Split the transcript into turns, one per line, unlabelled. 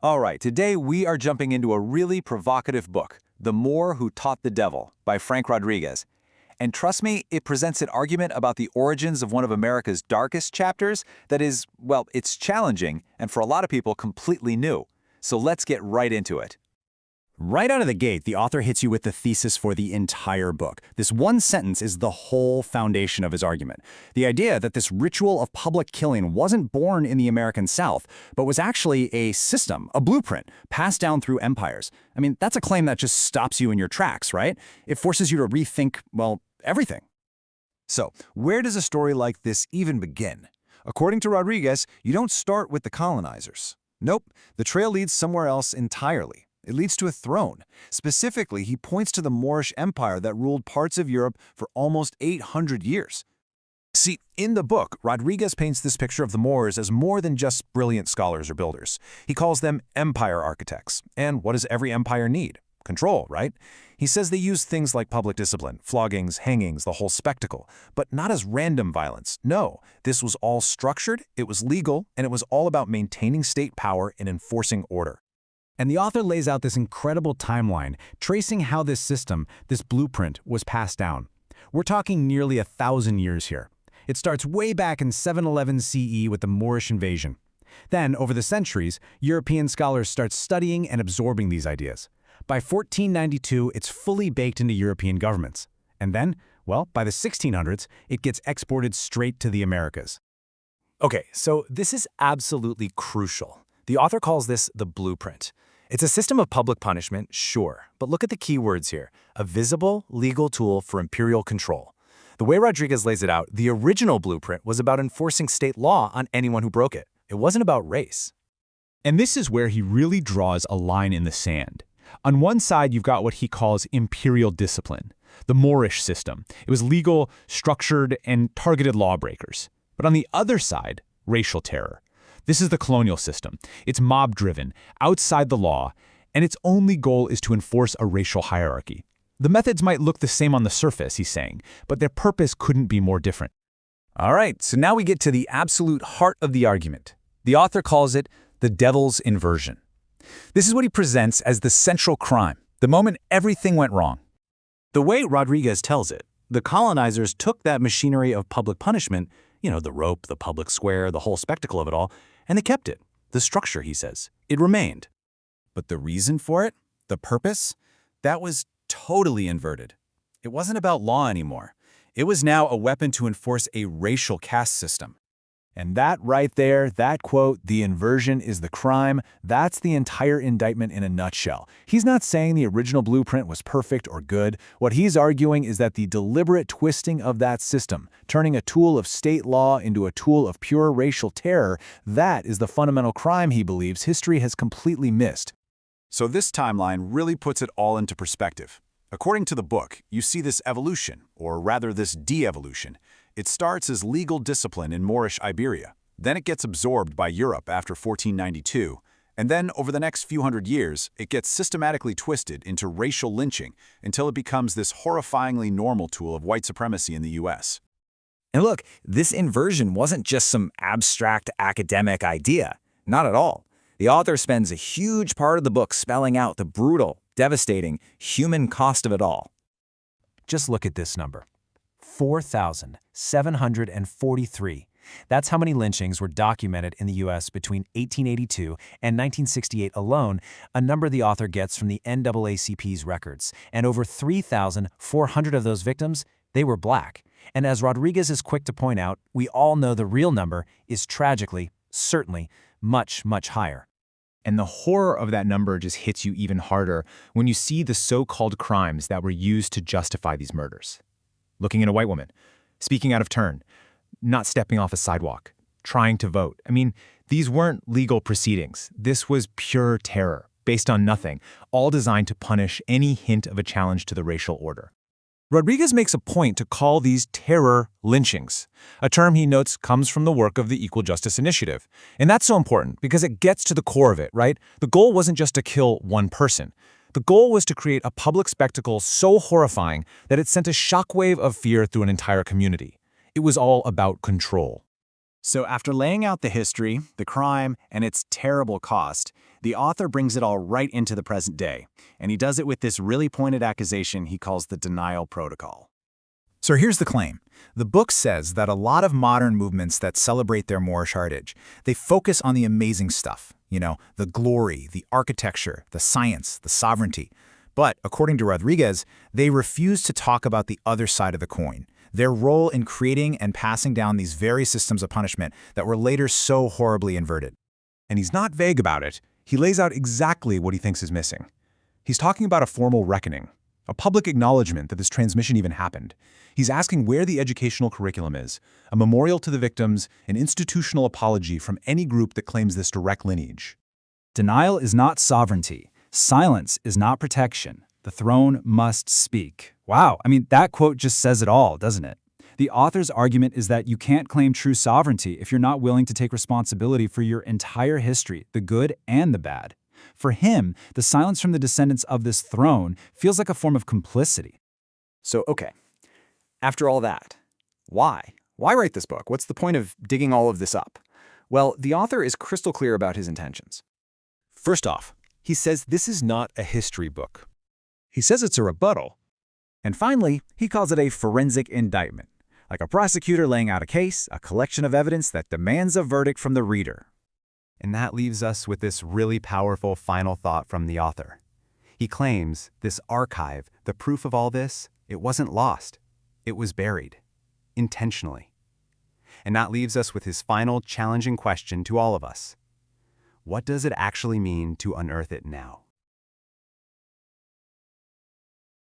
All right, today we are jumping into a really provocative book, The Moor Who Taught the Devil by Frank Rodriguez. And trust me, it presents an argument about the origins of one of America's darkest chapters that is, well, it's challenging and for a lot of people completely new. So let's get right into it.
Right out of the gate, the author hits you with the thesis for the entire book. This one sentence is the whole foundation of his argument. The idea that this ritual of public killing wasn't born in the American South, but was actually a system, a blueprint, passed down through empires. I mean, that's a claim that just stops you in your tracks, right? It forces you to rethink, well, everything.
So, where does a story like this even begin? According to Rodriguez, you don't start with the colonizers. Nope, the trail leads somewhere else entirely. It leads to a throne. Specifically, he points to the Moorish Empire that ruled parts of Europe for almost 800 years. See, in the book, Rodriguez paints this picture of the Moors as more than just brilliant scholars or builders. He calls them empire architects. And what does every empire need? Control, right? He says they use things like public discipline, floggings, hangings, the whole spectacle, but not as random violence. No, this was all structured, it was legal, and it was all about maintaining state power and enforcing order.
And the author lays out this incredible timeline, tracing how this system, this blueprint, was passed down. We're talking nearly 1,000 years here. It starts way back in 711 CE with the Moorish invasion. Then, over the centuries, European scholars start studying and absorbing these ideas. By 1492, it's fully baked into European governments. And then, well, by the 1600s, it gets exported straight to the Americas.
Okay, so this is absolutely crucial. The author calls this the blueprint. It's a system of public punishment, sure, but look at the key words here. A visible, legal tool for imperial control. The way Rodriguez lays it out, the original blueprint was about enforcing state law on anyone who broke it. It wasn't about race.
And this is where he really draws a line in the sand. On one side, you've got what he calls imperial discipline, the Moorish system. It was legal, structured, and targeted lawbreakers. But on the other side, racial terror. This is the colonial system. It's mob-driven, outside the law, and its only goal is to enforce a racial hierarchy. The methods might look the same on the surface, he's saying, but their purpose couldn't be more different.
All right, so now we get to the absolute heart of the argument. The author calls it the devil's inversion. This is what he presents as the central crime, the moment everything went wrong.
The way Rodriguez tells it, the colonizers took that machinery of public punishment, the rope, the public square, the whole spectacle of it all, and they kept it. The structure, he says. It remained.
But the reason for it, the purpose, that was totally inverted. It wasn't about law anymore. It was now a weapon to enforce a racial caste system. And that right there, that quote, "the inversion is the crime," that's the entire indictment in a nutshell. He's not saying the original blueprint was perfect or good. What he's arguing is that the deliberate twisting of that system, turning a tool of state law into a tool of pure racial terror, that is the fundamental crime he believes history has completely missed. So this timeline really puts it all into perspective. According to the book, you see this evolution, or rather this de-evolution. It starts as legal discipline in Moorish Iberia. Then it gets absorbed by Europe after 1492. And then, over the next few hundred years, it gets systematically twisted into racial lynching until it becomes this horrifyingly normal tool of white supremacy in the US.
And look, this inversion wasn't just some abstract academic idea. Not at all. The author spends a huge part of the book spelling out the brutal, devastating, human cost of it all.
Just look at this number. 4,743. That's how many lynchings were documented in the U.S. between 1882 and 1968 alone, a number the author gets from the NAACP's records. And over 3,400 of those victims, they were black. And as Rodriguez is quick to point out, we all know the real number is tragically, certainly, much, much higher.
And the horror of that number just hits you even harder when you see the so-called crimes that were used to justify these murders. Looking at a white woman, speaking out of turn, not stepping off a sidewalk, trying to vote. I mean, these weren't legal proceedings. This was pure terror, based on nothing, all designed to punish any hint of a challenge to the racial order.
Rodriguez makes a point to call these terror lynchings, a term he notes comes from the work of the Equal Justice Initiative. And that's so important because it gets to the core of it, right? The goal wasn't just to kill one person. The goal was to create a public spectacle so horrifying that it sent a shockwave of fear through an entire community. It was all about control.
So after laying out the history, the crime, and its terrible cost,
The author brings it all right into the present day, and he does it with this really pointed accusation he calls the denial protocol.
So here's the claim. The book says that a lot of modern movements that celebrate their Moorish heritage, they focus on the amazing stuff, the glory, the architecture, the science, the sovereignty. But according to Rodriguez, they refuse to talk about the other side of the coin, their role in creating and passing down these very systems of punishment that were later so horribly inverted.
And he's not vague about it. He lays out exactly what he thinks is missing. He's talking about a formal reckoning, a public acknowledgement that this transmission even happened. He's asking where the educational curriculum is, a memorial to the victims, an institutional apology from any group that claims this direct lineage.
Denial is not sovereignty. Silence is not protection. The throne must speak. Wow, that quote just says it all, doesn't it? The author's argument is that you can't claim true sovereignty if you're not willing to take responsibility for your entire history, the good and the bad. For him, the silence from the descendants of this throne feels like a form of complicity.
So, okay, after all that, why? Why write this book? What's the point of digging all of this up? Well, the author is crystal clear about his intentions.
First off, he says this is not a history book. He says it's a rebuttal.
And finally, he calls it a forensic indictment, like a prosecutor laying out a case, a collection of evidence that demands a verdict from the reader. And that leaves us with this really powerful final thought from the author. He claims this archive, the proof of all this, it wasn't lost. It was buried, intentionally. And that leaves us with his final challenging question to all of us. What does it actually mean to unearth it now?